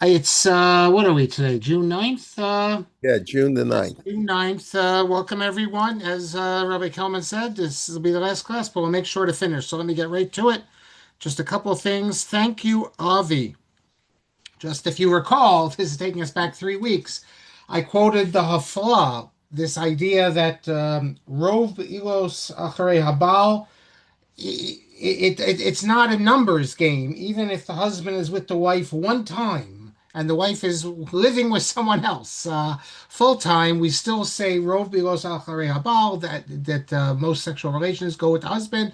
It's what are we today? June 9th? Yeah, June the Yes, ninth. June 9th. Welcome everyone. As Rabbi Kelman said, this will be the last class, but we'll make sure to finish. So let me get right to it. Just a couple of things. Thank you, Avi. Just if you recall, this is taking us back 3 weeks. I quoted the Hafla, this idea that Rov Ilos Acharei Habal, it's not a numbers game. Even if the husband is with the wife one time and the wife is living with someone else full time, we still say rov bilos acharei habal, that most sexual relations go with the husband.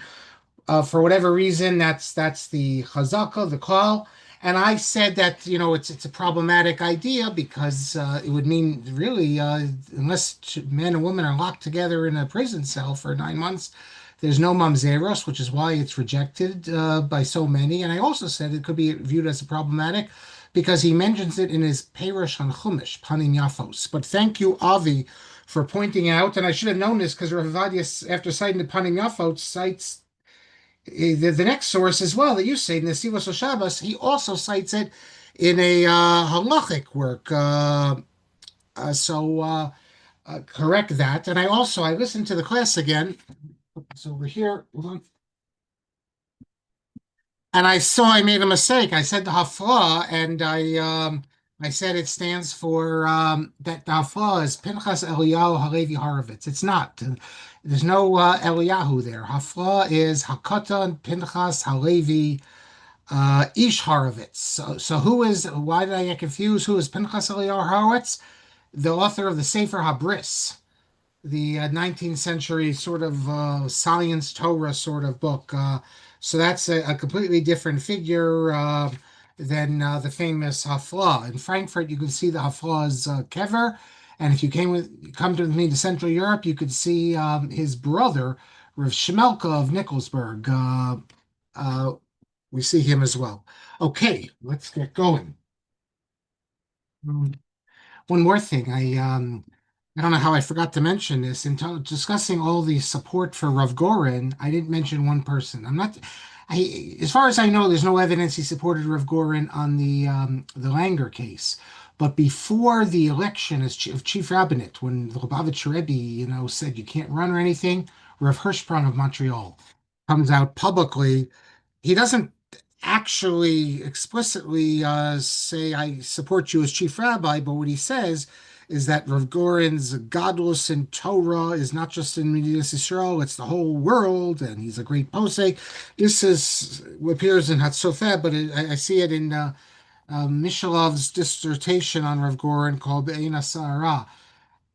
For whatever reason, that's the chazaka, the call. And I said that it's a problematic idea because it would mean really unless man and woman are locked together in a prison cell for 9 months, there's no mamzeros, which is why it's rejected by so many. And I also said it could be viewed as a problematic because he mentions it in his Perush on Chumash, Panim Yafos. But thank you, Avi, for pointing out, and I should have known this because Rav Ovadia, after citing the Panim Yafos, cites the next source as well that you say, Nesivos Shabbos. He also cites it in a halachic work. Correct that. And I listened to the class again. So we're here. And I saw I made a mistake. I said the hafla, and I said it stands for that the hafla is Pinchas Eliyahu Halevi Horovitz. It's not. There's no Eliyahu there. Hafla is Hakatan Pinchas Halevi Ish Horovitz. So who is? Why did I get confused? Who is Pinchas Eliyahu Horovitz? The author of the Sefer Habris, the 19th century sort of science Torah sort of book. So that's a completely different figure than the famous Hafla. In Frankfurt, you can see the Hafla's kever. And if you come to me to Central Europe, you could see his brother, Rav Shemelka of Nikolsburg. Uh, we see him as well. Okay, let's get going. One more thing, I don't know how I forgot to mention this discussing all the support for Rav Goren. I didn't mention one person. I'm not. As far as I know, there's no evidence he supported Rav Goren on the Langer case. But before the election as chief rabbinate, when the Lubavitch Rebbe, said you can't run or anything, Rav Hersprung of Montreal comes out publicly. He doesn't actually explicitly say, I support you as chief rabbi, but what he says is that Rav Goren's godless in Torah is not just in Medinas Yisrael, it's the whole world, and he's a great posek. This is appears in Hatzofeh, but I see it in Mishalov's dissertation on Rav Goren called Be'ena Sa'ara.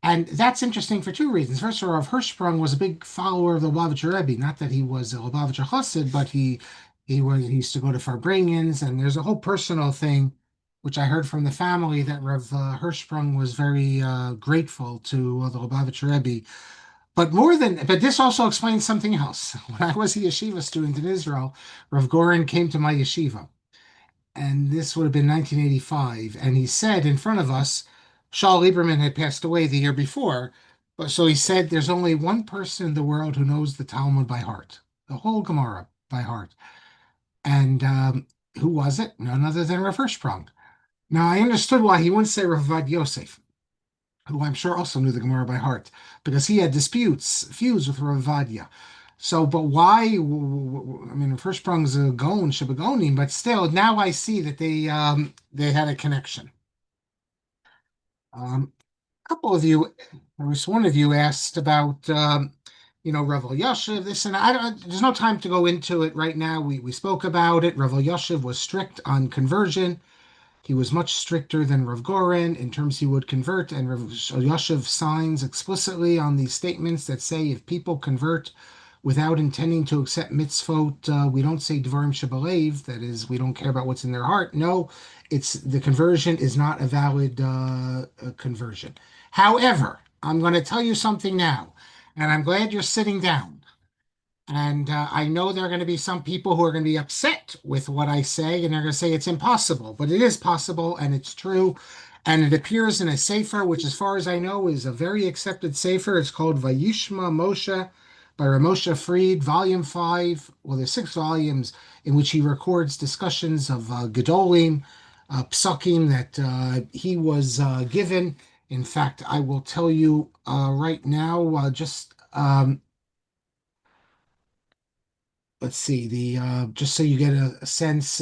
And that's interesting for two reasons. First of all, Rav Hersprung was a big follower of the Lubavitcher Rebbe. Not that he was a Lubavitcher Chassid, but he used to go to Farbrengens, and there's a whole personal thing, which I heard from the family that Rav Hersprung was very grateful to the Lubavitcher Rebbe. But this also explains something else. When I was a yeshiva student in Israel, Rav Goren came to my yeshiva, and this would have been 1985. And he said in front of us, Shaul Lieberman had passed away the year before, but so he said, "There's only one person in the world who knows the Talmud by heart, the whole Gemara by heart." And who was it? None other than Rav Hirschprung. Now I understood why he wouldn't say Rav Avad Yosef, who I'm sure also knew the Gemara by heart, because he had feuds with Rav Avadia. So, but why? I mean, Hirschprung's a Gaon, Shibagonim, but still, now I see that they had a connection. A couple of you, or at least one of you, asked about Revel Yashiv, this, and I don't. There's no time to go into it right now. We spoke about it. Revel Yashiv was strict on conversion. He was much stricter than Rav Goren in terms he would convert, and Rav Yashiv signs explicitly on these statements that say if people convert without intending to accept mitzvot, we don't say dvarim shebalev, that is, we don't care about what's in their heart. No, it's the conversion is not a valid conversion. However, I'm going to tell you something now, and I'm glad you're sitting down. And I know there are going to be some people who are going to be upset with what I say, and they're going to say it's impossible, but it is possible and it's true. And it appears in a sefer, which, as far as I know, is a very accepted sefer. It's called Vayishma Moshe by Ramosha Fried, Volume 5. Well, there's 6 volumes in which he records discussions of Gedolim, psukim that he was given. In fact, I will tell you right now, just let's see, the just so you get a sense.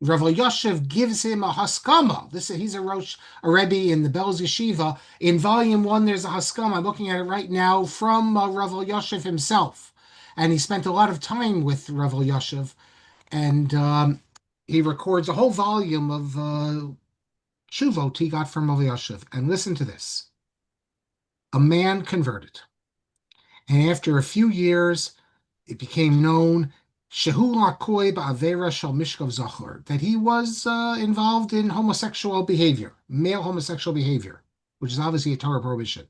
Rav Yoshev gives him a haskama. He's a rebbe in the Belz Yeshiva. In volume one, there's a haskama. I'm looking at it right now from Rav Yoshev himself, and he spent a lot of time with Rav Yoshev, and he records a whole volume of shuvot he got from Rav Yoshev. And listen to this: a man converted, and after a few years, it became known Shehu Lakoi Ba'avera Shal Mishkav Zachor, that he was involved in homosexual behavior, male homosexual behavior, which is obviously a Torah prohibition.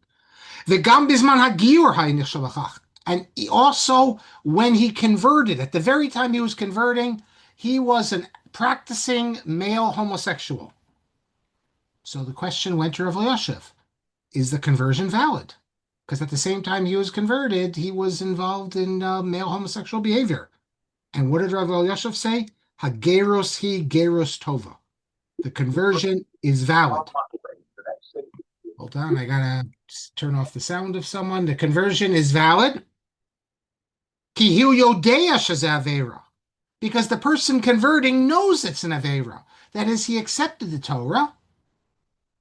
V'gam bisman hagiur ha'inichshav achach. And also, when he converted, at the very time he was converting, he was a practicing male homosexual. So the question went to Rav Elyashiv, is the conversion valid? Because at the same time he was converted, he was involved in male homosexual behavior. And what did Rav Elyashiv say? Hageros hi geros tova. The conversion is valid. Hold on, I gotta turn off the sound of someone. The conversion is valid. Ki hu yodea sheze avera. Because the person converting knows it's an avera. That is, he accepted the Torah,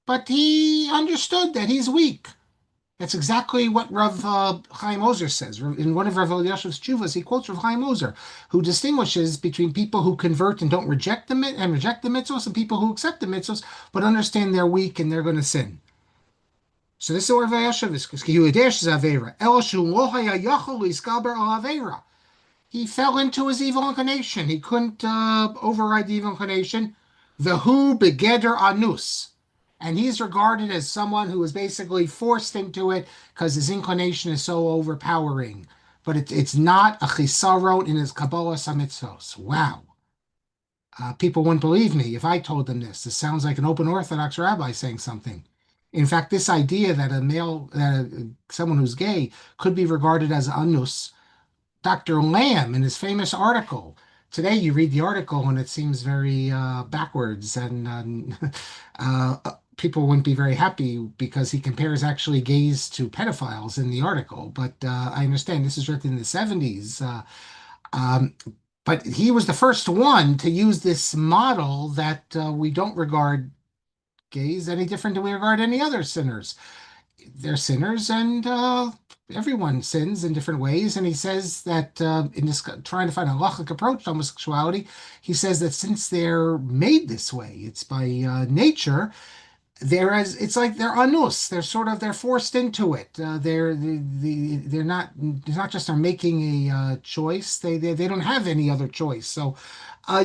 but he understood that he's weak. That's exactly what Rav Chaim Ozer says. In one of Rav Elyashiv's tshuvas, he quotes Rav Chaim Ozer, who distinguishes between people who convert and don't reject reject the mitzvos, and people who accept the mitzvos but understand they're weak and they're going to sin. So this is what Rav Elyashiv is. He fell into his evil inclination. He couldn't override the evil inclination. Vehu begeder anus. And he's regarded as someone who is basically forced into it because his inclination is so overpowering. But it's not a chisaron in his Kabbalah Samitzos. Wow. People wouldn't believe me if I told them this. This sounds like an open Orthodox rabbi saying something. In fact, this idea that someone who's gay could be regarded as anus, Dr. Lamb, in his famous article. Today, you read the article and it seems very backwards, and people wouldn't be very happy because he compares actually gays to pedophiles in the article. But I understand this is written in the 70s. Um, but he was the first one to use this model that we don't regard gays any different than we regard any other sinners. They're sinners, and everyone sins in different ways. And he says that in this trying to find a Halakhic approach to homosexuality, he says that since they're made this way, it's by nature. It's like they're anus. They're forced into it. They're not. It's not just they're making a choice. They don't have any other choice. So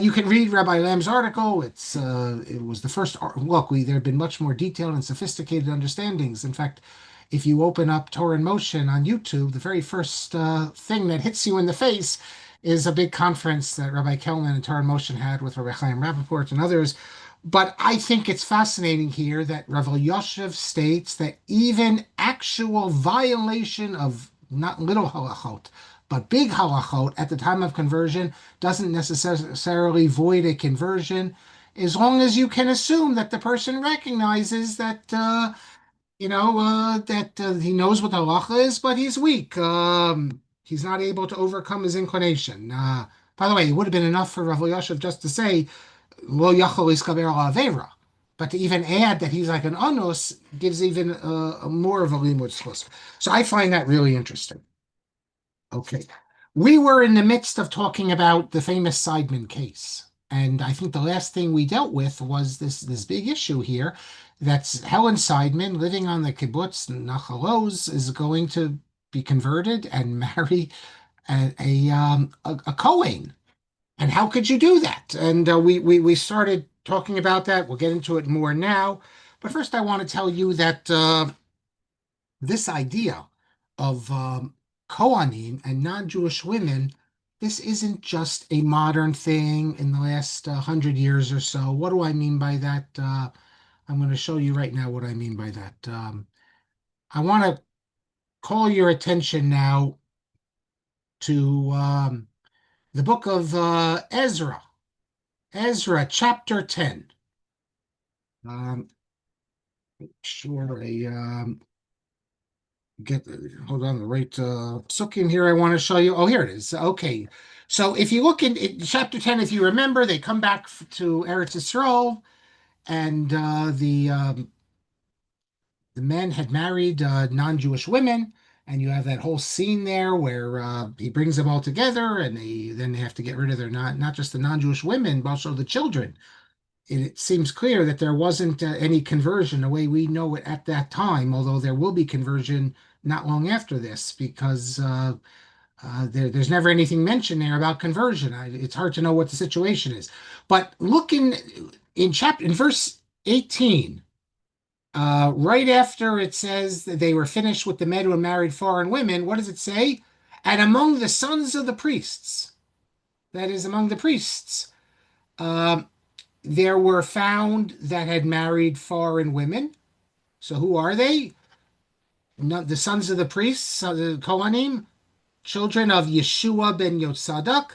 you can read Rabbi Lamb's article. It was the first look. There have been much more detailed and sophisticated understandings. In fact, if you open up Torah in Motion on YouTube, the very first thing that hits you in the face is a big conference that Rabbi Kelman and Torah in Motion had with Rabbi Chaim Rappaport and others. But I think it's fascinating here that Rav Yoshev states that even actual violation of not little halachot, but big halachot at the time of conversion doesn't necessarily void a conversion, as long as you can assume that the person recognizes that he knows what the halacha is, but he's weak. He's not able to overcome his inclination. By the way, it would have been enough for Rav Yoshev just to say lo yachol iskaber al avera. But to even add that he's like an anus gives even more of a limud schus. So I find that really interesting. Okay. We were in the midst of talking about the famous Seidman case. And I think the last thing we dealt with was this big issue here that's Helen Seidman living on the kibbutz Nachal Oz is going to be converted and marry a kohen. And how could you do that? And we started talking about that. We'll get into it more now. But first, I want to tell you that this idea of Kohanim and non-Jewish women, this isn't just a modern thing in the last 100 years or so. What do I mean by that? I'm going to show you right now what I mean by that. I want to call your attention now to the book of Ezra. Ezra chapter 10. Um, sure, get hold on the right psukim here. I want to show you. Oh, here it is. Okay, so if you look in chapter 10, if you remember, they come back to Eretz Yisrael, and the men had married non-Jewish women, and you have that whole scene there where he brings them all together, and they have to get rid of their not just the non-Jewish women, but also the children. It seems clear that there wasn't any conversion the way we know it at that time, although there will be conversion not long after this, because there's never anything mentioned there about conversion. It's hard to know what the situation is. But look in verse 18. Right after it says that they were finished with the men who married foreign women, what does it say? And among the sons of the priests, that is, among the priests, um, there were found that had married foreign women. So who are they? No, the sons of the priests, the Kohanim, children of Yeshua ben Yotzadak,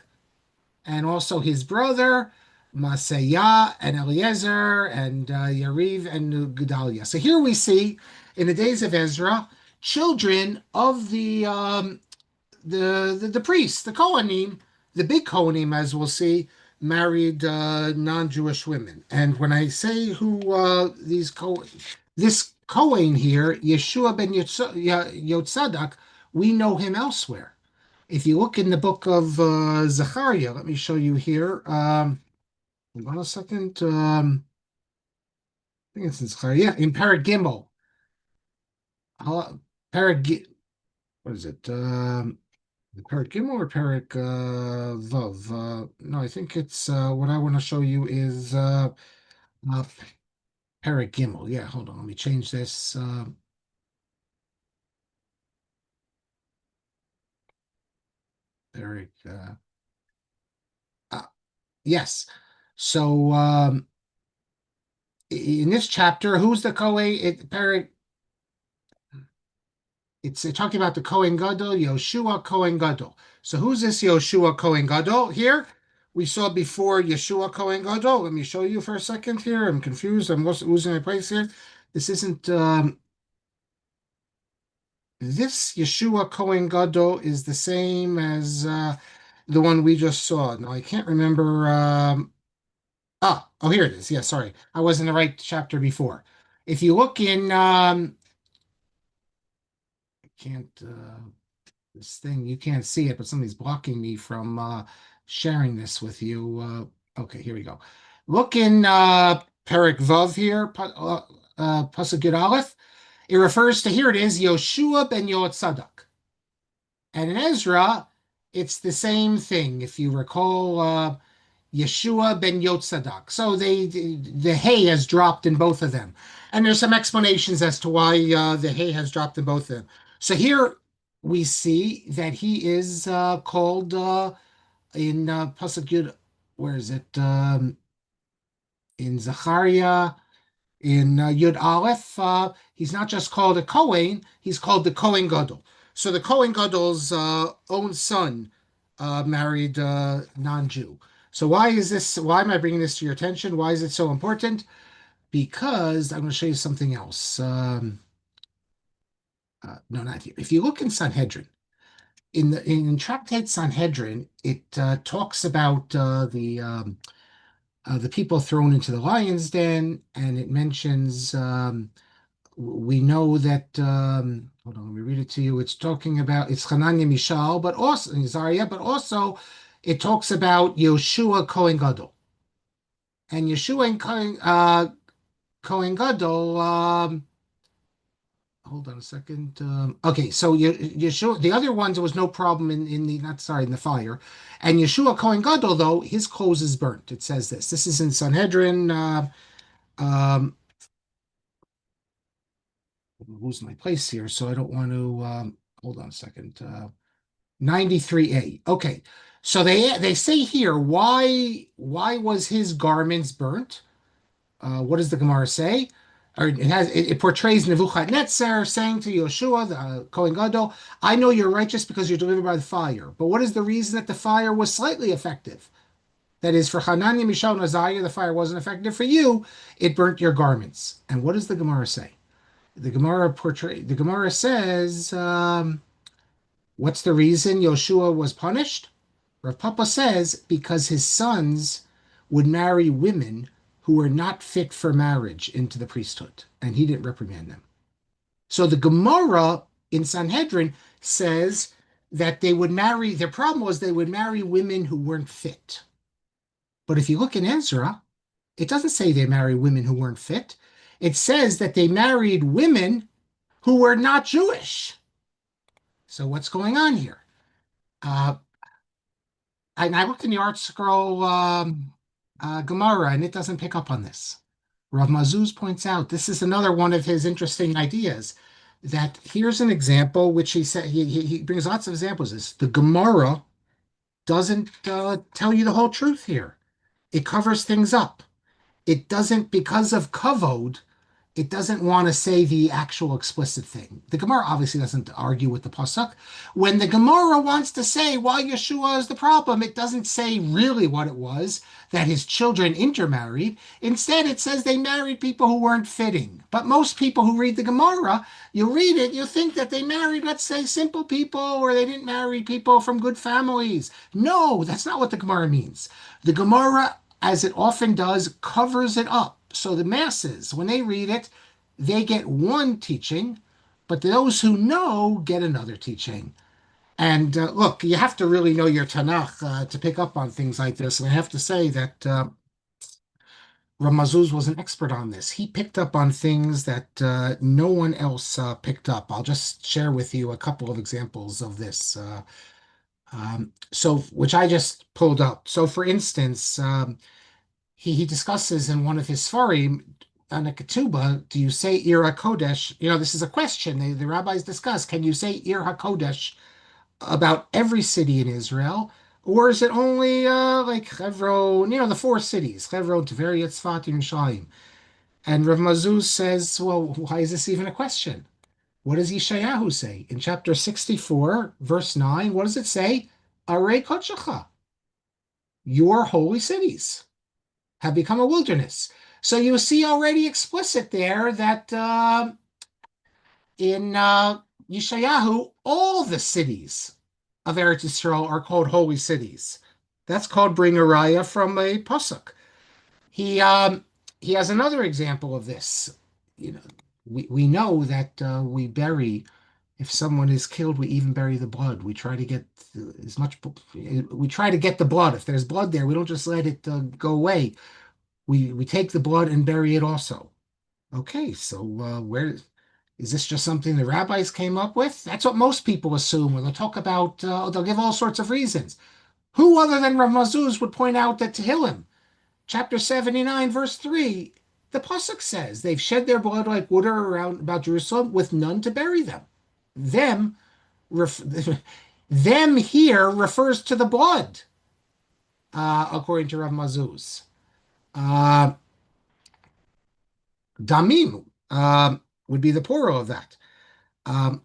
and also his brother, Masayah and Eliezer and Yariv and Gedaliah. So here we see in the days of Ezra, children of the priests, the Kohanim, the big Kohanim, as we'll see, married non-Jewish women. And when I say who this Kohen here, Yeshua ben Yotzadak, we know him elsewhere. If you look in the book of Zechariah, let me show you here. Hold on a second. I think it's in Zechariah. Yeah, in Parag Gimel. Parag, what is it? Parag Gimel or Parag Vav? No, I think it's what I want to show you is uh, Parag Gimel. Yeah, hold on. Let me change this. Parag. Uh, yes. So in this chapter, who's the Kohen? Parag. It's talking about the Kohen Gadol, Yoshua Kohen Gadol. So who's this Yoshua Kohen Gadol here? We saw before Yeshua Kohen Gadol. Let me show you for a second here. I'm confused. I'm losing my place here. This isn't this Yeshua Kohen Gadol is the same as the one we just saw. No, I can't remember. Here it is. Yeah, sorry, I was in the right chapter before. If you look in, I can't. This thing you can't see it, but somebody's blocking me from sharing this with you. Okay, here we go. Look in Perek Vav here, Pasuk Yud Aleph. It refers to, here it is, Yoshua ben Yotzadok. And in Ezra, it's the same thing. If you recall, Yeshua ben Yotzadok. So the hay has dropped in both of them. And there's some explanations as to why the hay has dropped in both of them. So here we see that he is called in Pasuk Yud, where is it? In Zechariah, in Yud Aleph, he's not just called a Kohen, he's called the Kohen Gadol. So the Kohen Gadol's own son married non-Jew. So why is this? Why am I bringing this to your attention? Why is it so important? Because I'm going to show you something else. No, not here. If you look in Sanhedrin, in Tractate Sanhedrin, it talks about the people thrown into the lion's den, and it mentions we know that hold on, let me read it to you. It's talking about it's Hananiah Mishael, but also Zariah, but also it talks about Yoshua Kohen Gadol. And Yeshua and Kohen Gadol, hold on a second. Okay, so Yeshua, the other ones, there was no problem in the, not sorry, in the fire. And Yeshua Kohen Gadol, though, his clothes is burnt. It says this. This is in Sanhedrin. Um, lose my place here, so I don't want to. Hold on a second. 93a. Okay, so they say here why was his garments burnt? What does the Gemara say? Or it portrays Nebuchadnezzar saying to Yoshua, the Kohen Gadol, "I know you're righteous because you're delivered by the fire." But what is the reason that the fire was slightly effective? That is, for Hananya, Mishael, and Azariah, the fire wasn't effective for you. It burnt your garments. And what does the Gemara say? The Gemara says, what's the reason Yoshua was punished? Rav Papa says because his sons would marry women who were not fit for marriage into the priesthood, and he didn't reprimand them. So the Gemara in Sanhedrin says that they would marry, their problem was they would marry women who weren't fit. But if you look in Ezra, it doesn't say they marry women who weren't fit. It says that they married women who were not Jewish. So what's going on here? Uh, I looked in the Art Scroll Gemara, and it doesn't pick up on this. Rav Mazuz points out this is another one of his interesting ideas. That here's an example which he said he brings lots of examples. This the Gemara doesn't tell you the whole truth here. It covers things up. It doesn't because of kavod. It doesn't want to say the actual explicit thing. The Gemara obviously doesn't argue with the pasuk. When the Gemara wants to say why Yeshua is the problem, it doesn't say really what it was, that his children intermarried. Instead, it says they married people who weren't fitting. But most people who read the Gemara, you read it, you think that they married, let's say, simple people, or they didn't marry people from good families. No, that's not what the Gemara means. The Gemara, as it often does, covers it up. So the masses, when they read it, they get one teaching, but those who know get another teaching. And look, you have to really know your Tanakh to pick up on things like this. And I have to say that Ramazuz was an expert on this. He picked up on things that no one else picked up. I'll just share with you a couple of examples of this. Which I just pulled up. So, for instance, he discusses in one of his Sfarim on a ketubah, do you say Ir HaKodesh? This is a question. The rabbis discuss, can you say Ir HaKodesh about every city in Israel? Or is it only like Hebron, the four cities, Hebron, Tveria, Tzfat, and Yerushalayim? And Rav Mazuz says, well, why is this even a question? What does Yeshayahu say? In chapter 64, verse 9, what does it say? Arei Kodshecha, your holy cities have become a wilderness. So you see already explicit there that in Yeshayahu, all the cities of Eretz Yisrael are called holy cities. That's called bring a raya from a pasuk. He has another example of this. We know that we bury, if someone is killed, we even bury the blood. We try to get as much. We try to get the blood. If there's blood there, we don't just let it go away. We take the blood and bury it also. Okay, so where is this just something the rabbis came up with? That's what most people assume when they'll talk about, they'll give all sorts of reasons. Who other than Rav Mazuz would point out that Tehillim, chapter 79, verse 3, the pasuk says they've shed their blood like water around about Jerusalem with none to bury them. Them, ref, them here refers to the blood, according to Rav Mazuz. Damim would be the plural of that.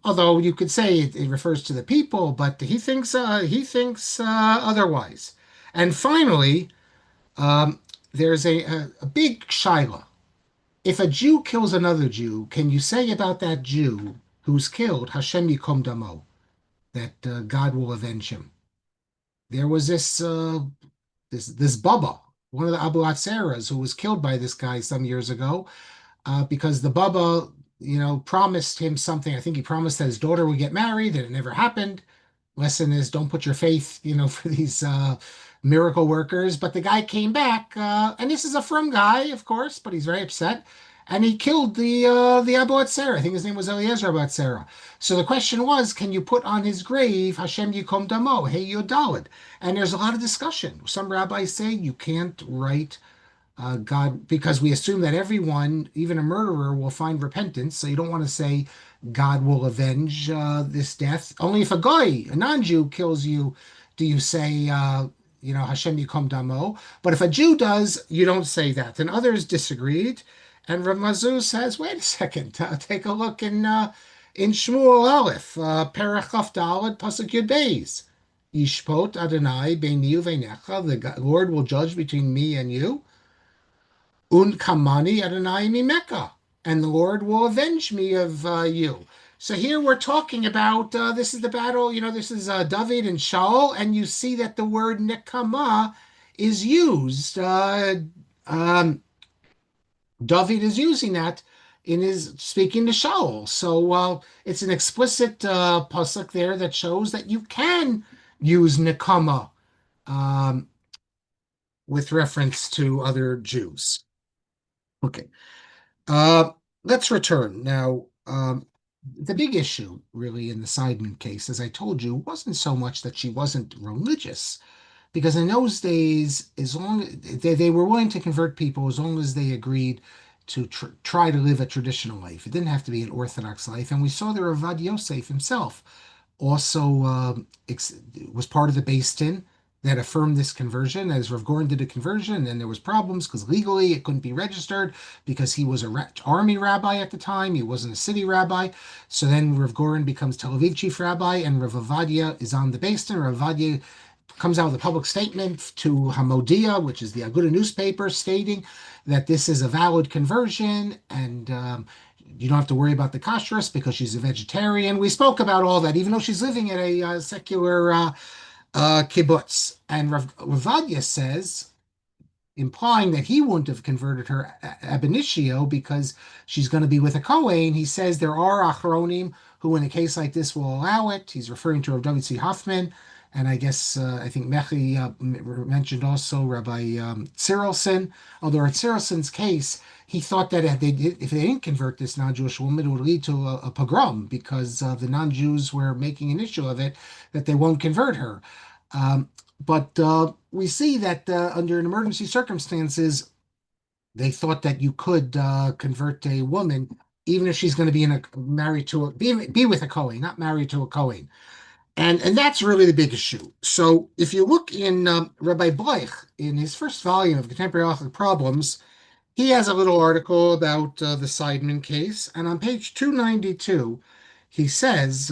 Although you could say it refers to the people, but he thinks otherwise. And finally, there's a big shaila. If a Jew kills another Jew, can you say about that Jew who's killed, Hashem yikom damo, that God will avenge him? There was this Baba, one of the Abu Atzeras, who was killed by this guy some years ago, because the Baba, promised him something. I think he promised that his daughter would get married, and it never happened. Lesson is don't put your faith, for these miracle workers. But the guy came back, and this is a frum guy, of course, but he's very upset. And he killed the Abu Atzera. I think his name was Eliezer Abu Atzera. So the question was, can you put on his grave Hashem Yikom Damo, Hey Yodalid? And there's a lot of discussion. Some rabbis say you can't write God, because we assume that everyone, even a murderer, will find repentance. So you don't want to say God will avenge this death. Only if a goy, a non-Jew, kills you, do you say, Hashem Yikom Damo. But if a Jew does, you don't say that. And others disagreed. And Rav Mazuz says, wait a second, take a look in Shmuel Aleph, Perach Chaf Daled, Pasuk Yud Beis. Yishpot Adonai beini uvenecha. The Lord will judge between me and you. Un kamani Adonai mimeka, and the Lord will avenge me of you. So here we're talking about this is the battle. This is David and Shaul, and you see that the word nekama is used. Um, David is using that in his speaking to Shaul. So it's an explicit pasuk there that shows that you can use nekama um, with reference to other Jews. Okay. Uh, let's return now. The big issue, really, in the Seidman case, as I told you, wasn't so much that she wasn't religious, because in those days, as long they were willing to convert people as long as they agreed to try to live a traditional life. It didn't have to be an Orthodox life, and we saw the Ravad Yosef himself also was part of the Beis Din that affirmed this conversion, as Rav Goren did a conversion, and there was problems because legally it couldn't be registered because he was a army rabbi at the time. He wasn't a city rabbi. So then Rav Goren becomes Tel Aviv chief rabbi, and Rav Avadia is on the Beis Din. Rav Avadia comes out with a public statement to Hamodia, which is the Aguda newspaper, stating that this is a valid conversion, and you don't have to worry about the kashrus because she's a vegetarian. We spoke about all that, even though she's living in a secular kibbutz. And Ravadia says, implying that he wouldn't have converted her ab initio because she's going to be with a kohen. He says there are achronim who, in a case like this, will allow it. He's referring to Rav David C. Hoffman, and I guess I think Mechi mentioned also Rabbi Cyrilson. Although in Cyrilson's case, he thought that if they didn't convert this non-Jewish woman, it would lead to a pogrom because the non-Jews were making an issue of it that they won't convert her. But we see that under emergency circumstances, they thought that you could convert a woman, even if she's going to be married to be with a kohen, not married to a kohen, and that's really the big issue. So if you look in Rabbi Bleich in his first volume of Contemporary Halakhic Problems, he has a little article about the Seidman case, and on page 292, he says.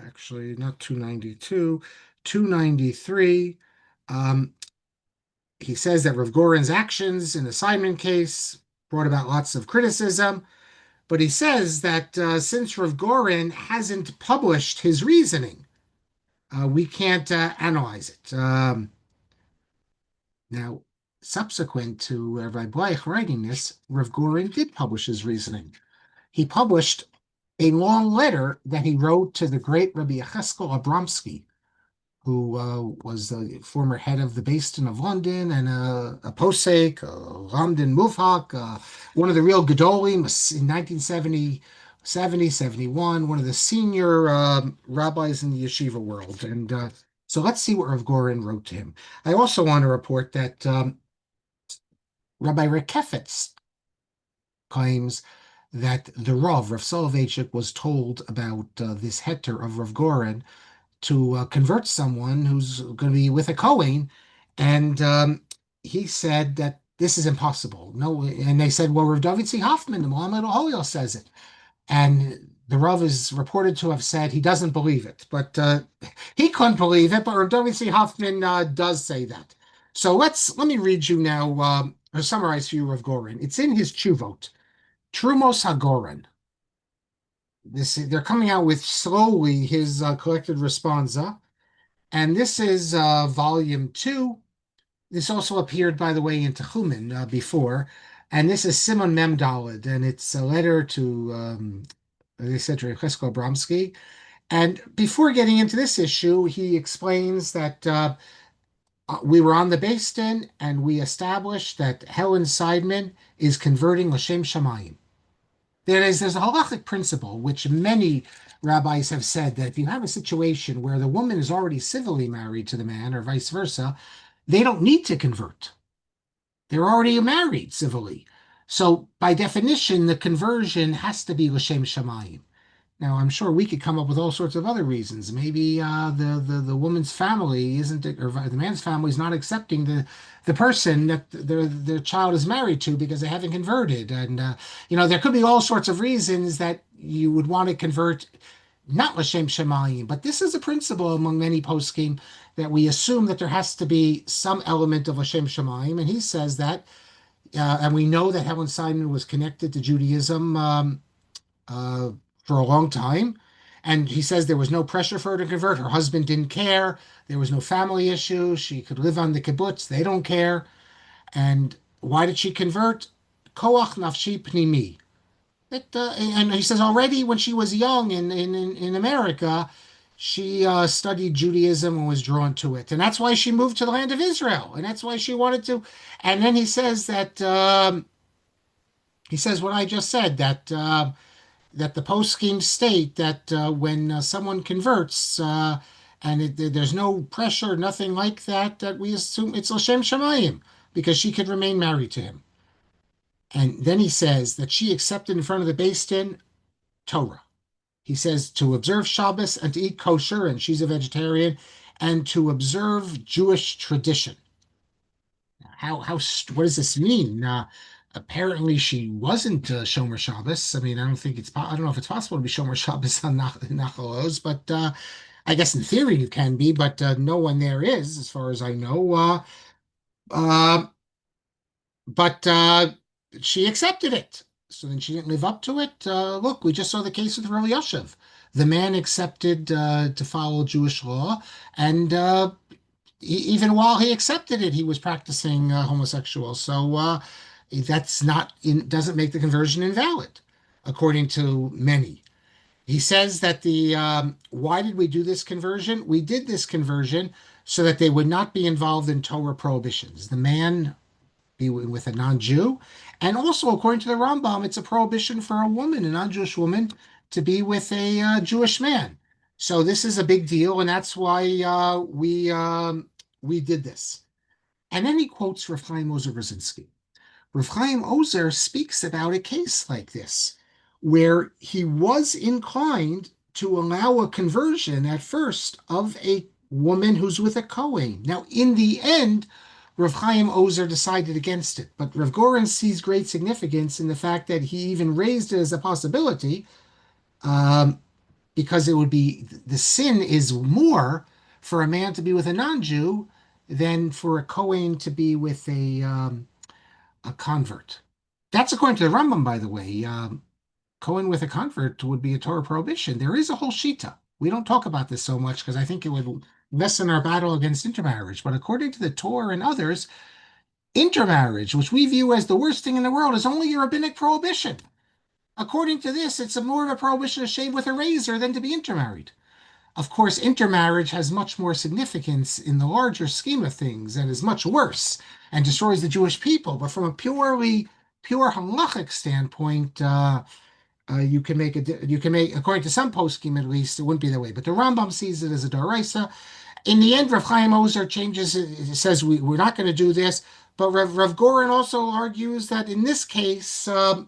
Actually not 292, 293. Um, he says that Rav Goren's actions in the Seidman case brought about lots of criticism, but he says that since Rav Goren hasn't published his reasoning, we can't analyze it. Now, subsequent to Rabbi Bleich writing this, Rav Goren did publish his reasoning. He published a long letter that he wrote to the great Rabbi Yecheskel Abramsky, who was the former head of the Beis Din of London and a posek, Ramdan Muvhak, one of the real Gedolim in 1970, 71, one of the senior rabbis in the yeshiva world. And so let's see what Rav Goren wrote to him. I also want to report that Rabbi Rekefetz claims that the Rav Soloveitchik, was told about this heter of Rav Goren to convert someone who's going to be with a kohen, and he said that this is impossible. No, and they said, well, Rav David C. Hoffman, the Muhammad Al says it, and the Rav is reported to have said he doesn't believe it, but he couldn't believe it. But Rav David C. Hoffman does say that. So let me read you now, or summarize for you Rav Goren. It's in his Chuvot, Trumos HaGoren. They're coming out with slowly his collected responsa. And this is volume 2. This also appeared, by the way, in Techumen before. And this is Simon Mem Daled, and it's a letter to, as I said, to Chesko Abramsky. And before getting into this issue, he explains that we were on the Beis Din, and we established that Helen Seidman is converting L'Shem Shamayim. There's a halachic principle, which many rabbis have said, that if you have a situation where the woman is already civilly married to the man or vice versa, they don't need to convert. They're already married civilly. So by definition, the conversion has to be l'shem shamayim. Now, I'm sure we could come up with all sorts of other reasons. Maybe the woman's family isn't, or the man's family is not accepting the person that their child is married to because they haven't converted, and there could be all sorts of reasons that you would want to convert not L'Shem Shemayim, but this is a principle among many poskim that we assume that there has to be some element of L'Shem Shemayim, and he says that, and we know that Helen Seidman was connected to Judaism uh, for a long time. And he says there was no pressure for her to convert. Her husband didn't care. There was no family issue. She could live on the kibbutz. They don't care. And why did she convert? Koach nafshi pnimi. And he says already when she was young in America, she studied Judaism and was drawn to it. And that's why she moved to the land of Israel. And that's why she wanted to. And then he says that, he says what I just said, that the post scheme state that when someone converts and there's no pressure, nothing like that, that we assume it's L'Shem Shemayim because she could remain married to him. And then he says that she accepted in front of the Beis Din Torah. He says to observe Shabbos and to eat kosher, and she's a vegetarian, and to observe Jewish tradition. What does this mean? Apparently, she wasn't Shomer Shabbos. I mean, I don't know if it's possible to be Shomer Shabbos on Nachal Oz, but I guess in theory you can be, but no one there is, as far as I know. Uh, but she accepted it. So then she didn't live up to it. Look, we just saw the case with Rav Yoshev. The man accepted to follow Jewish law, and even while he accepted it, he was practicing homosexual. So that's not doesn't make the conversion invalid, according to many. He says that the why did we do this conversion? We did this conversion so that they would not be involved in Torah prohibitions. The man be with a non-Jew, and also according to the Rambam, it's a prohibition for a woman, a non-Jewish woman, to be with a Jewish man. So this is a big deal, and that's why we did this. And then he quotes Rav Chaim Ozer Brzezinski. Rav Chaim Ozer speaks about a case like this, where he was inclined to allow a conversion at first of a woman who's with a kohen. Now, in the end, Rav Chaim Ozer decided against it, but Rav Goren sees great significance in the fact that he even raised it as a possibility, um, because it would be the sin is more for a man to be with a non-Jew than for a kohen to be with a convert. That's according to the Rambam, by the way. Cohen with a convert would be a Torah prohibition. There is a whole shita. We don't talk about this so much because I think it would lessen our battle against intermarriage. But according to the Torah and others, intermarriage, which we view as the worst thing in the world, is only a rabbinic prohibition. According to this, it's more of a prohibition to shave with a razor than to be intermarried. Of course, intermarriage has much more significance in the larger scheme of things and is much worse and destroys the Jewish people. But from a pure halachic standpoint, you can make according to some poskim at least it wouldn't be that way. But the Rambam sees it as a daraisa. In the end, Rav Chaim Ozer changes it, says we're not going to do this. But Rav Goren also argues that in this case, Rav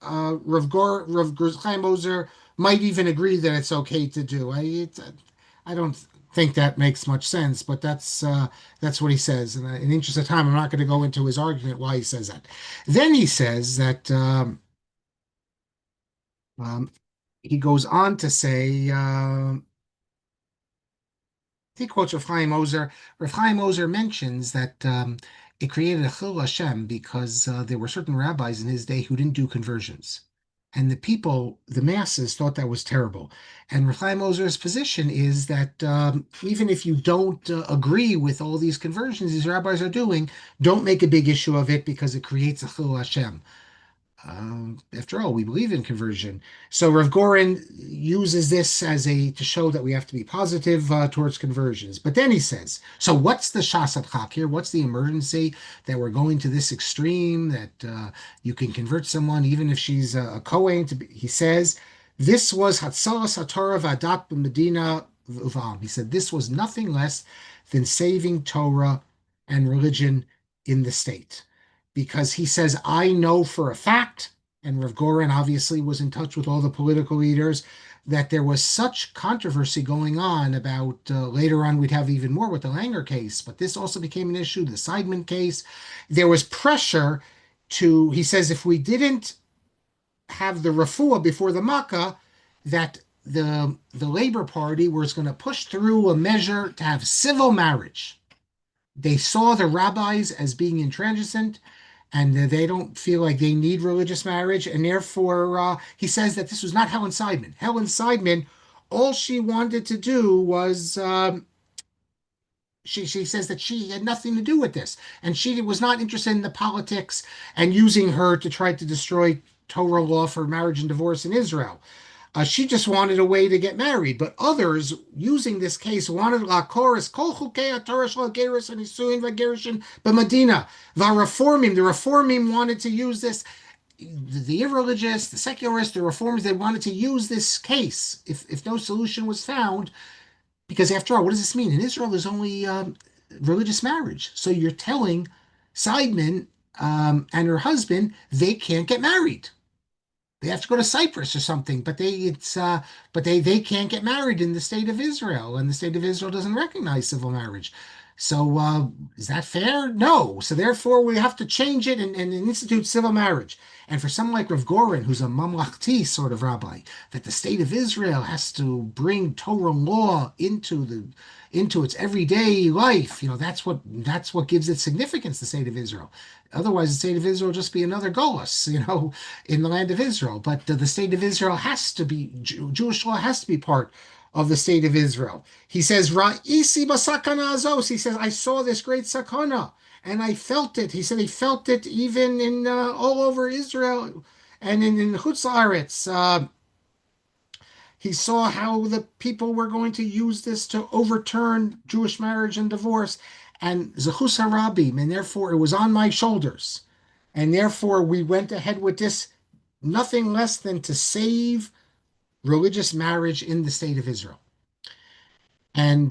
Chaim Ozer might even agree that it's okay to do. I don't think that makes much sense, but that's what he says. And in the interest of time, I'm not going to go into his argument why he says that. Then he says that um, he goes on to say. He quotes Rav Chaim Ozer. Rav Chaim Ozer mentions that it created a Chil Hashem because there were certain rabbis in his day who didn't do conversions. And the people, the masses, thought that was terrible. And Rav Chaim Ozer's position is that even if you don't agree with all these conversions these rabbis are doing, don't make a big issue of it because it creates a Chil Hashem. After all, we believe in conversion. So Rav Goren uses this as to show that we have to be positive towards conversions. But then he says, so what's the shasat chak here? What's the emergency that we're going to this extreme that you can convert someone even if she's a kohen? He says, this was hatzalas haTorah v'adat b'medina v'am. He said this was nothing less than saving Torah and religion in the state because he says, I know for a fact, and Rav Goren obviously was in touch with all the political leaders, that there was such controversy going on about later on, we'd have even more with the Langer case, but this also became an issue, the Seidman case. There was pressure he says, if we didn't have the refuah before the Makkah, that the Labor Party was going to push through a measure to have civil marriage. They saw the rabbis as being intransigent, and they don't feel like they need religious marriage, and therefore he says that this was not Helen Seidman. Helen Seidman, all she wanted to do was she says that she had nothing to do with this, and she was not interested in the politics and using her to try to destroy Torah law for marriage and divorce in Israel. She just wanted a way to get married, but others using this case wanted la chorus kol chukei Torah shel gerus and nisuin v'gerushin b'Medina. The reformim wanted to use this. The irreligious, the secularists, the reformers, they wanted to use this case if no solution was found, because after all, what does this mean? In Israel, there's only religious marriage. So you're telling Seidman and her husband they can't get married. They have to go to Cyprus or something, but they can't get married in the state of Israel, and the state of Israel doesn't recognize civil marriage. So is that fair? No. So therefore, we have to change it and institute civil marriage. And for someone like Rav Goren, who's a mamlachti sort of rabbi, that the state of Israel has to bring Torah law into its everyday life. That's what gives it significance. The state of Israel. Otherwise, the state of Israel will just be another Golos, in the land of Israel. But the state of Israel has to be, Jewish law has to be part of the state of Israel. He says, Ra'isi basakana azos. He says, I saw this great sakana and I felt it. He said he felt it even in all over Israel and in Chutz La'aretz. He saw how the people were going to use this to overturn Jewish marriage and divorce, and Zechus Harabim, and therefore it was on my shoulders. And therefore we went ahead with this, nothing less than to save religious marriage in the state of Israel. And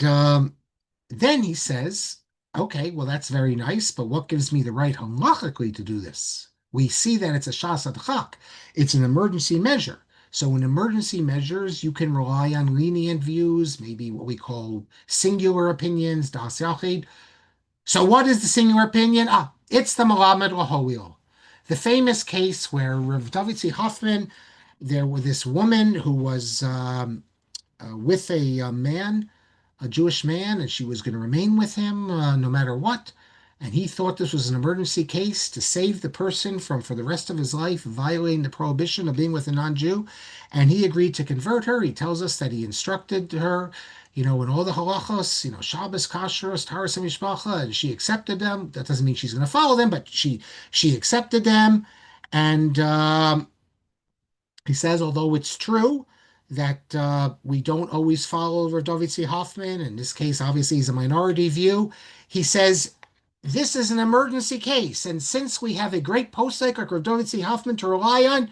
then he says, okay, well, that's very nice, but what gives me the right halachically to do this? We see that it's a shas adchak. It's an emergency measure. So in emergency measures, you can rely on lenient views, maybe what we call singular opinions, das yachid. So what is the singular opinion? It's the Malamed Laholil. The famous case where Rav David C. Hoffman, there was this woman who was with a man, a Jewish man, and she was going to remain with him no matter what. And he thought this was an emergency case to save the person from, for the rest of his life, violating the prohibition of being with a non-Jew. And he agreed to convert her. He tells us that he instructed her, in all the halachos, Shabbos, Kashrus, Taras, and Mishpacha, and she accepted them. That doesn't mean she's going to follow them, but she accepted them. And he says, although it's true that we don't always follow Rav David C. Hoffman, in this case, obviously, he's a minority view, he says, this is an emergency case, and since we have a great posek like Rav David C. Hoffman to rely on,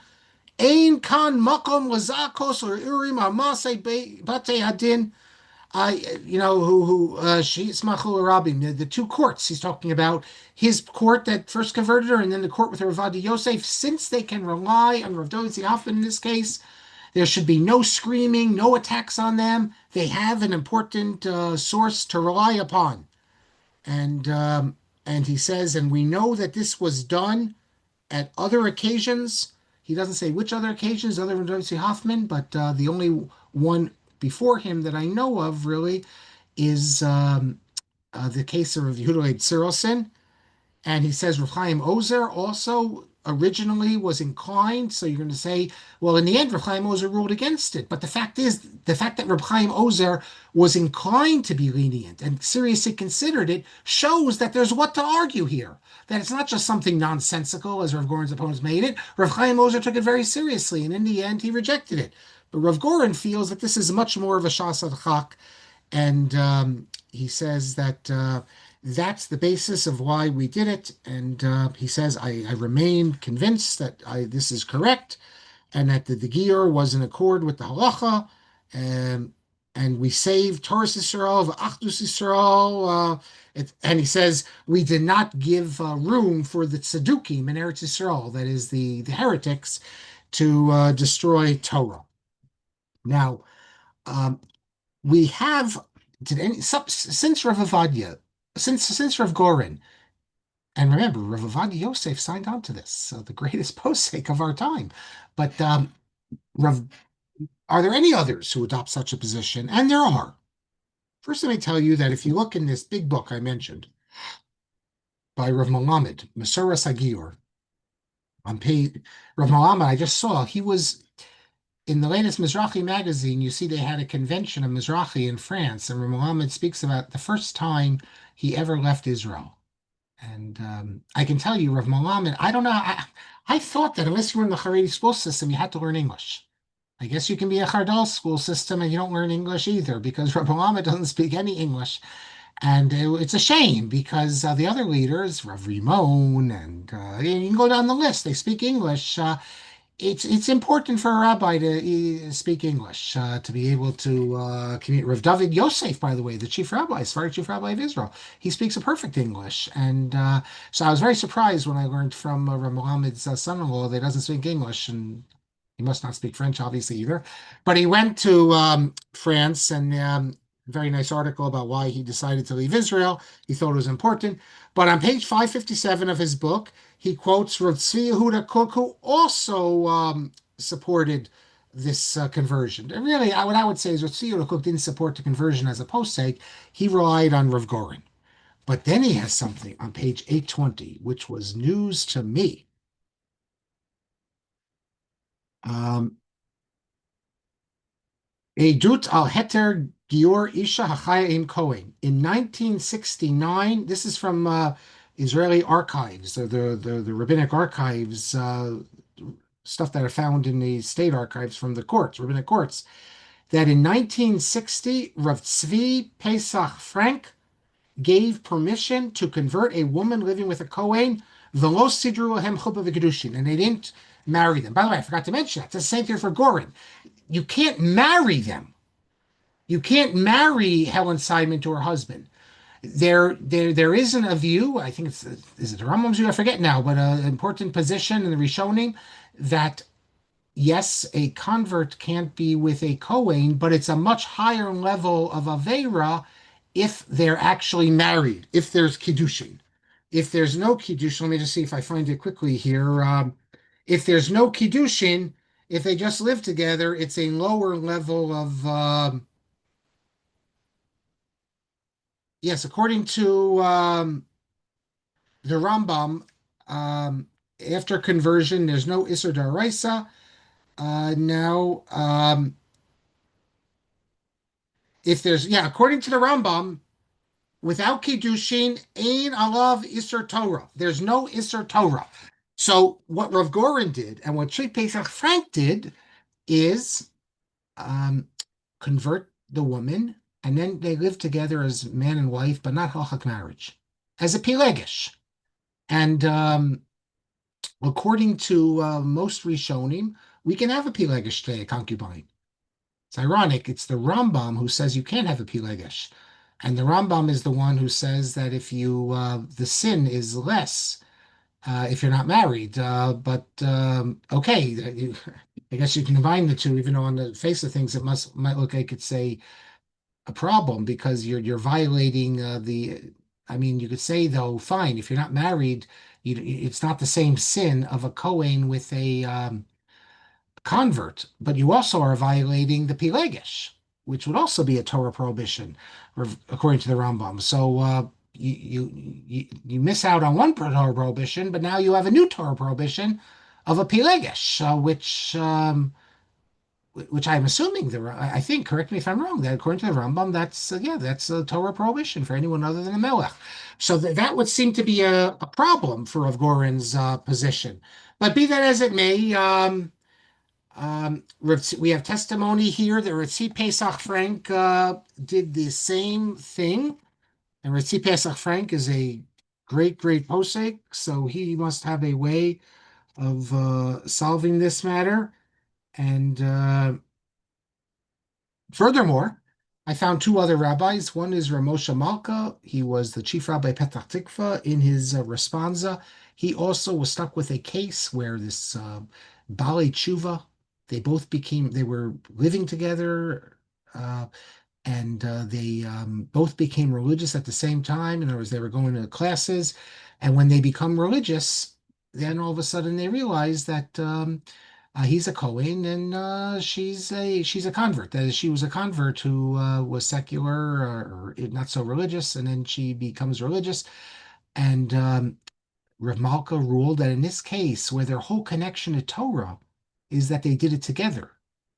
Ein kan makom lazakos or urim amasei bate hadin, she Smachul Rabim, the two courts he's talking about, his court that first converted her, and then the court with Rav Yosef, since they can rely on Rav David C. Hoffman in this case, there should be no screaming, no attacks on them. They have an important source to rely upon. And he says, and we know that this was done at other occasions. He doesn't say which other occasions other than W.C. Hoffman, but the only one before him that I know of really is the case of Yehuda Tzirosin. And he says Rav Chaim Ozer also originally was inclined. So you're going to say, well, in the end, Rav Chaim Ozer ruled against it. But the fact that Rav Chaim Ozer was inclined to be lenient and seriously considered it shows that there's what to argue here. That it's not just something nonsensical, as Rav Goren's opponents made it. Rav Chaim Ozer took it very seriously, and in the end, he rejected it. But Rav Goren feels that this is much more of a shas adchak, and he says that that's the basis of why we did it. And he says, I remain convinced that this is correct, and that the Giyur was in accord with the halacha, and we saved Torah Yisrael, Achdus Yisrael, and he says, we did not give room for the Tzedukim in Eretz Yisrael, that is the heretics, to destroy Torah. Now, we have, since Rav Avadia, since Rav Goren, and remember, Rav Avadia Yosef signed on to this, so the greatest posek of our time. But Rav Are there any others who adopt such a position? And there are. First, let me tell you that if you look in this big book I mentioned by Rav Melamed, Masoras Hagior, on page Rav Melamed, I just saw he was in the latest Mizrahi magazine. You see, they had a convention of Mizrahi in France, and Rav Melamed speaks about the first time he ever left Israel. And I can tell you, Rav Melamed, I don't know. I thought that unless you were in the Haredi school system, you had to learn English. I guess you can be a Chardal school system and you don't learn English either because Rav Melamed doesn't speak any English. And it's a shame because the other leaders, Rav Rimon, and you can go down the list, they speak English. It's important for a rabbi to speak English, to be able to communicate. Rav David Yosef, by the way, the chief rabbi, Sephardic chief rabbi of Israel, he speaks a perfect English. And so I was very surprised when I learned from Rav Mohammed's son-in-law that he doesn't speak English. And he must not speak French, obviously, either. But he went to France, and very nice article about why he decided to leave Israel. He thought it was important. But on page 557 of his book, he quotes Rav Tzvi Yehuda Kook, who also supported this conversion. And really, what I would say is Rav Tzvi Yehuda Kook didn't support the conversion as a posek. He relied on Rav Goren. But then he has something on page 820, which was news to me. Um, Eidut al Heter Gior Isha Hachaya in Kohen. In 1969, this is from Israeli archives, or the rabbinic archives, stuff that are found in the state archives from the courts, rabbinic courts, that in 1960, Rav Tzvi Pesach Frank gave permission to convert a woman living with a Kohen, v'lo sidru lahem chuppah v'kedushin, and they didn't marry them. By the way, I forgot to mention that. It's the same thing for Goren. You can't marry them. You can't marry Helen Seidman to her husband. There isn't a view. I think is it the Rambam's view? I forget now, but an important position in the Rishonim that yes, a convert can't be with a Kohen, but it's a much higher level of Avera if they're actually married, if there's Kiddushin. If there's no Kiddushin, let me just see if I find it quickly here. If there's no Kiddushin, if they just live together, it's a lower level of, yes, according to the Rambam, um, after conversion, there's no Isser Daraisa. Now, if there's, yeah, according to the Rambam, without Kiddushin, Ein Alav Isser Torah. There's no Isser Torah. So what Rav Goren did and what Shri Pesach Frank did is um, convert the woman, and then they live together as man and wife, but not halakhic marriage, as a pilegish. And according to most Rishonim, we can have a pilegish today, a concubine. It's ironic. It's the Rambam who says you can't have a pilegish. And the Rambam is the one who says that if you the sin is less if you're not married. But okay, I guess you can combine the two, even though on the face of things it might look like it's a problem because you're violating the. I mean, you could say though, fine, if you're not married, it's not the same sin of a Kohen with a convert, but you also are violating the Pilegish, which would also be a Torah prohibition, according to the Rambam. So you miss out on one Torah prohibition, but now you have a new Torah prohibition of a Pilegish, which I'm assuming I think, correct me if I'm wrong, that according to the Rambam, that's a Torah prohibition for anyone other than a Melech. So that would seem to be a problem for Rav Goren's position. But be that as it may, we have testimony here that Ritzi Pesach Frank did the same thing. And Ritzi Pesach Frank is a great posek, so he must have a way of solving this matter. And furthermore, I found two other rabbis. One is Ramosha Malka. He was the chief rabbi Petach Tikva. In his responsa, he also was stuck with a case where this Bali Tshuva, they were living together, and they both became religious at the same time. In other words, they were going to classes, and when they become religious, then all of a sudden they realize that He's a kohen, and she's a convert. That is, she was a convert who was secular or not so religious, and then she becomes religious. And Rav Malka ruled that in this case, where their whole connection to Torah is that they did it together.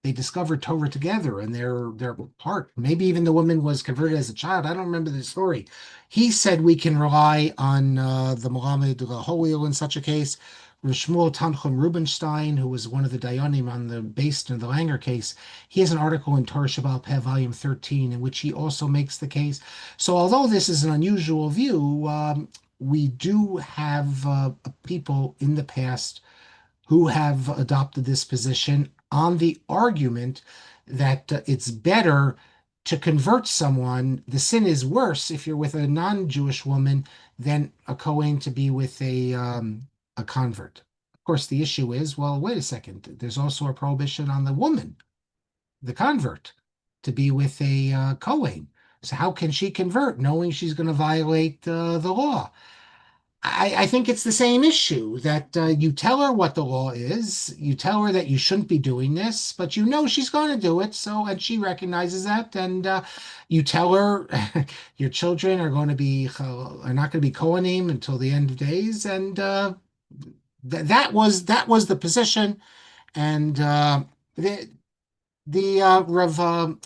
They discovered Torah together and they're part. Maybe even the woman was converted as a child. I don't remember the story. He said we can rely on the Muhammad Holil in such a case. Rav Shmuel Tanchum Rubinstein, who was one of the Dayanim on the based in the Langer case, he has an article in Torah Shabbal Peh, volume 13, in which he also makes the case. So although this is an unusual view, we do have people in the past who have adopted this position on the argument that it's better to convert someone. The sin is worse if you're with a non-Jewish woman than a Kohen to be with a convert. Of course, the issue is, well, wait a second. There's also a prohibition on the woman, the convert, to be with a Kohen. So how can she convert knowing she's going to violate the law? I think it's the same issue that you tell her what the law is, you tell her that you shouldn't be doing this, but you know she's going to do it. So, and she recognizes that, and you tell her your children are not going to be Kohanim until the end of days, and that was the position, and the Rav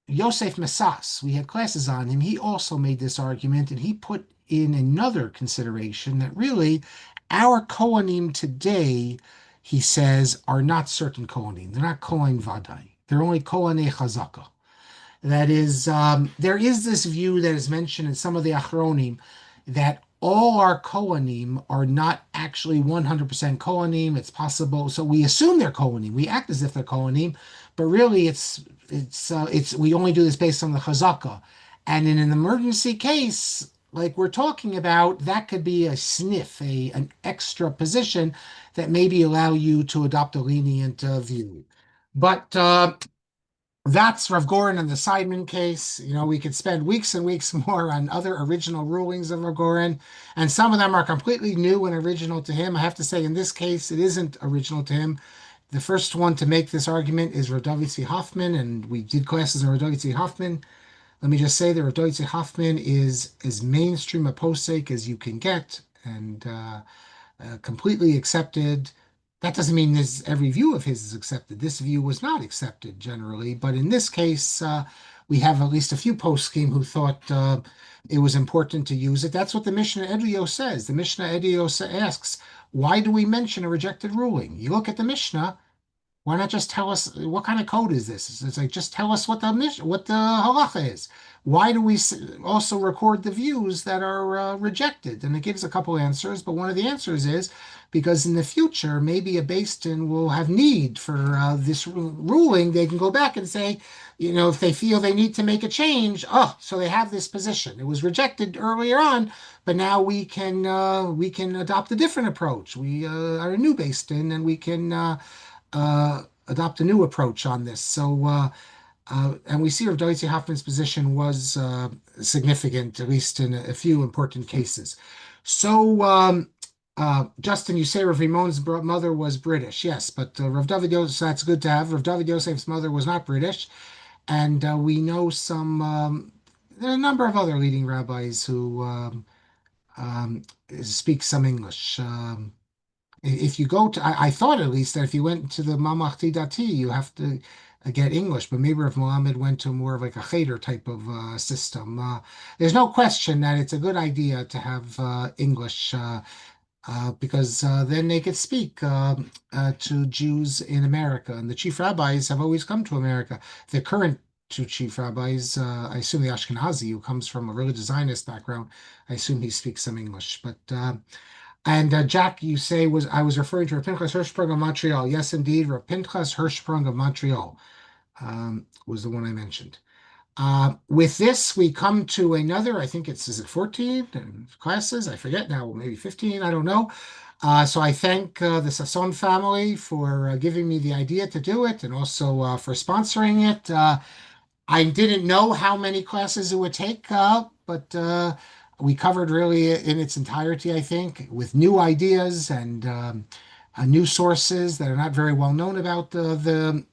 Yosef Messas, we had classes on him. He also made this argument, and he put in another consideration that really our Kohanim today, he says, are not certain Kohanim. They're not Kohen Vadai. They're only Kohanei Chazaka. That is, there is this view that is mentioned in some of the Achronim that all our Kohanim are not actually 100% Kohanim. It's possible. So we assume they're Kohanim. We act as if they're Kohanim, but really it's we only do this based on the Chazaka. And in an emergency case, like we're talking about, that could be a sniff, an extra position that maybe allow you to adopt a lenient view. But that's Rav Goren and the Seidman case. We could spend weeks and weeks more on other original rulings of Rav Goren, and some of them are completely new and original to him. I have to say, in this case, it isn't original to him. The first one to make this argument is Rav David C. Hoffman, and we did classes on Rav David C. Hoffman. Let me just say that Rav David C. Hoffman is as mainstream a posek as you can get, and completely accepted. That doesn't mean every view of his is accepted. This view was not accepted generally, but in this case, we have at least a few poskim who thought it was important to use it. That's what the Mishnah Edio says. The Mishnah Edio asks, why do we mention a rejected ruling? You look at the Mishnah. Why not just tell us what kind of code is this? It's like just tell us what the halacha is. Why do we also record the views that are rejected? And it gives a couple answers, but one of the answers is because in the future maybe a Beis Din will have need for this ruling. They can go back and say, if they feel they need to make a change, so they have this position. It was rejected earlier on, but now we can adopt a different approach. We are a new Beis Din, and we can. Adopt a new approach on this. And we see Rav Doitzi Hoffman's position was significant, at least in a few important cases. So, Justin, you say Rav Rimon's mother was British. Yes, but Rav David Yosef, that's good to have. Rav David Yosef's mother was not British. And we know there are a number of other leading rabbis who speak some English. If you go to, I thought at least that if you went to the Mamachti Dati, you have to get English, but maybe if Muhammad went to more of like a Cheder type of system, there's no question that it's a good idea to have English because then they could speak to Jews in America. And the chief rabbis have always come to America. The current two chief rabbis, I assume the Ashkenazi, who comes from a religious Zionist background, I assume he speaks some English, but. And Jack, you say I was referring to Rav Pinchas Hersprung of Montreal. Yes, indeed, Rav Pinchas Hersprung of Montreal was the one I mentioned. With this, we come to another. I think is it 14 classes? I forget now. Maybe 15. I don't know. So I thank the Sasson family for giving me the idea to do it, and also for sponsoring it. I didn't know how many classes it would take, but we covered really in its entirety, I think, with new ideas and news sources that are not very well known about the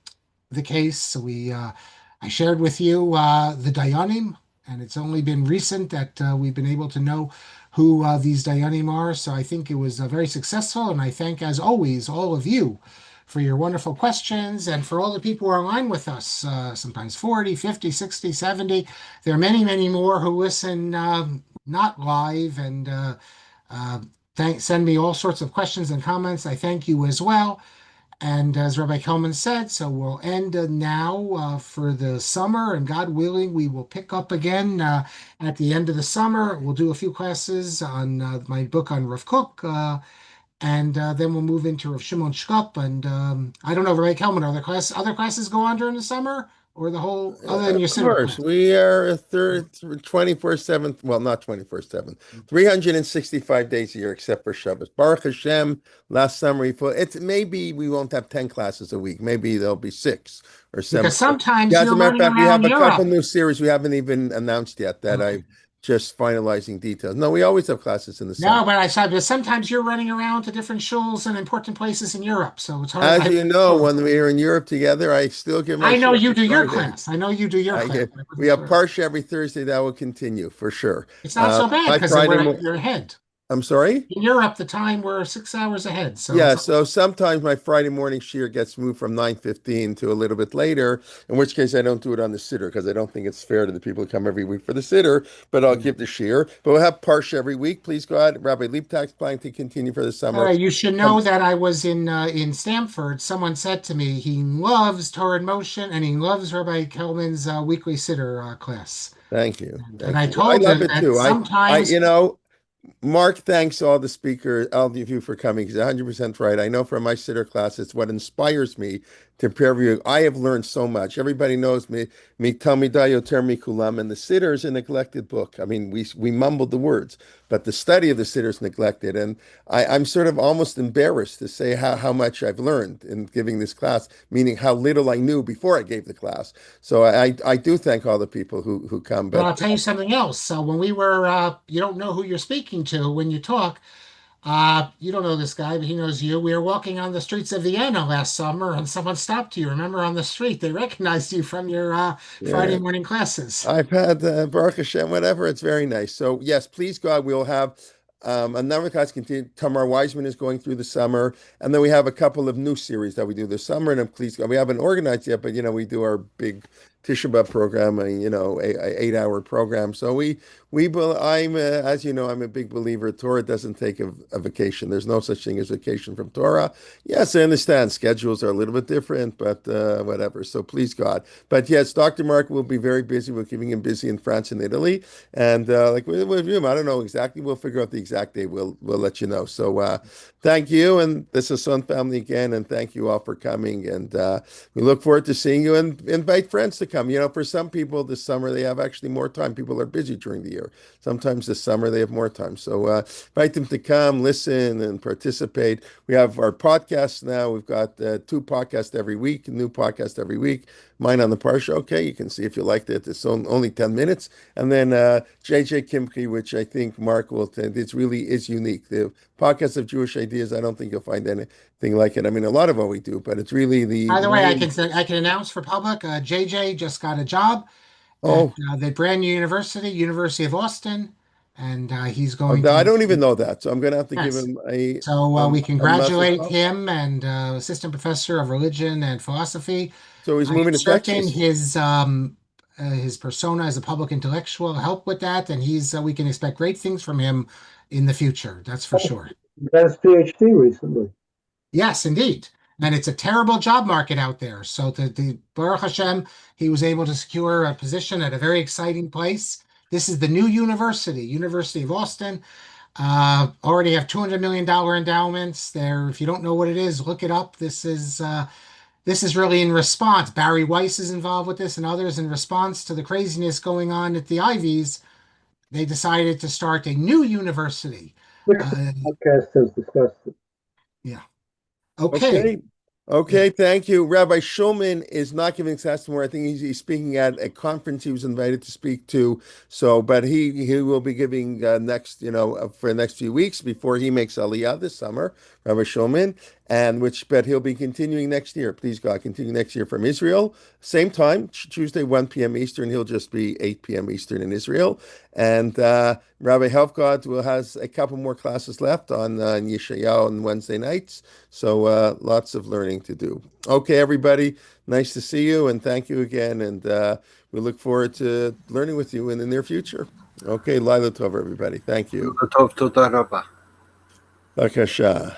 case. So I shared with you the Dayanim, and it's only been recent that we've been able to know who these Dayanim are. So I think it was very successful, and I thank, as always, all of you for your wonderful questions and for all the people who are online with us, sometimes 40, 50, 60, 70. There are many, many more who listen not live and uh, send me all sorts of questions and comments. I thank you as well. And as Rabbi Kelman said, so we'll end now for the summer, and God willing, we will pick up again at the end of the summer. We'll do a few classes on my book on Rav Kook, and then we'll move into Rav Shimon Shkup. And I don't know, Rabbi Kelman, are there other classes go on during the summer, or the whole other than Of your siddur course, class? we are a third 24/7. Well, not 24/7, 365 days a year except for Shabbos. Baruch Hashem, last summer, it's maybe we won't have 10 classes a week. Maybe there'll be six or seven. Because sometimes Yeah, as you're a matter of running fact, we around have a couple Europe. new series we haven't even announced yet that Okay. I'm just finalizing details. No, we always have classes in the summer. No, but I said, but sometimes you're running around to different shuls and important places in Europe, so it's hard. As you know, when we are in Europe together, I still give my I know share you every do your Friday. class. I know you do your I class. get we have Parsha every Thursday. That will continue for sure. It's not so bad My because Friday, you're ahead. I'm sorry. In Europe, the time we're 6 hours ahead. So Yeah, it's so sometimes my Friday morning shear gets moved from 9:15 to a little bit later, in which case I don't do it on the sitter because I don't think it's fair to the people who come every week for the sitter, but I'll give the shear. But we'll have Parsha every week. Please God, Rabbi Leiptak's planning to continue for the all summer. right. You should know that I was in Stamford. Someone said to me he loves Torah in Motion and he loves Rabbi Kelman's weekly sitter class. Thank you. And Thank I you. I told love him it that too. sometimes Mark thanks all the speakers, all of you for coming. He's 100% right. I know from my sitter class, it's what inspires me to prepare for you. I have learned so much. Everybody knows me Talmidai Yoter Mikulam, and the sitter is a neglected book. I mean, we mumbled the words, but the study of the sitter is neglected. And I'm sort of almost embarrassed to say how much I've learned in giving this class, meaning how little I knew before I gave the class. So I do thank all the people who come. But But I'll tell you something else. So when we were, you don't know who you're speaking to when you talk. You don't know this guy, but he knows you. We were walking on the streets of Vienna last summer, and someone stopped you. Remember on the street, they recognized you from your Friday yeah. morning classes. I've had Baruch Hashem, whatever. It's very nice. So yes, please God, we'll have a number of classes continue. Tamar Wiseman is going through the summer, and then we have a couple of new series that we do this summer. And then please God, we haven't organized yet, but we do our big Tisha B'av program, a 8-hour program. So I'm as you know, I'm a big believer. Torah doesn't take a vacation. There's no such thing as vacation from Torah. Yes, I understand schedules are a little bit different, but whatever. So please God. But yes, Dr. Mark will be very busy. We're keeping him busy in France and Italy. And like with him, I don't know exactly. We'll figure out the exact day. We'll let you know. So thank you. And this is Son Family again. And thank you all for coming. And we look forward to seeing you and invite friends to come. For some people this summer, they have actually more time. People are busy during the year. Sometimes this summer, they have more time. So invite them to come, listen, and participate. We have our podcasts now. We've got 2 podcasts every week, new podcast every week. Mine on the Parsha. Okay, you can see if you liked it. It's only 10 minutes. And then JJ Kimchi, which I think Mark will attend. It really is unique. The podcast of Jewish ideas, I don't think you'll find anything like it. I mean, a lot of what we do, but it's really the By the way, main. I can announce for public, JJ just got a job at Oh, the brand new university, University of Austin, and he's going I to, don't even know that. So I'm going to have to give yes. him a, So um, we a mazel congratulate tov. him and assistant professor of religion and philosophy. So he's I'm moving to certain Texas. his persona as a public intellectual help with that, and we can expect great things from him in the future. That's for sure. Got his PhD recently. Yes, indeed. And it's a terrible job market out there. So the Baruch Hashem, he was able to secure a position at a very exciting place. This is the new university, University of Austin. Already have $200 million endowments there. If you don't know what it is, look it up. This is really in response. Barry Weiss is involved with this and others in response to the craziness going on at the Ivies. They decided to start a new university. 6 Uh, podcast has discussed it. yeah. Okay. Okay. Okay, thank you. Rabbi Schulman is not giving testimony. I think he's speaking at a conference he was invited to speak to. So, but he will be giving next, for the next few weeks before he makes Aliyah this summer, Rabbi Schulman. but he'll be continuing next year. Please God, continue next year from Israel. Same time, Tuesday, 1 p.m. Eastern. He'll just be 8 p.m. Eastern in Israel. And Rabbi Helfgott has a couple more classes left on Yeshayahu on Wednesday nights. So lots of learning to do. Okay, everybody, nice to see you, and thank you again. And we look forward to learning with you in the near future. Okay, Laila Tov, everybody. Thank you. טוב, תודה רבה. Bakasha.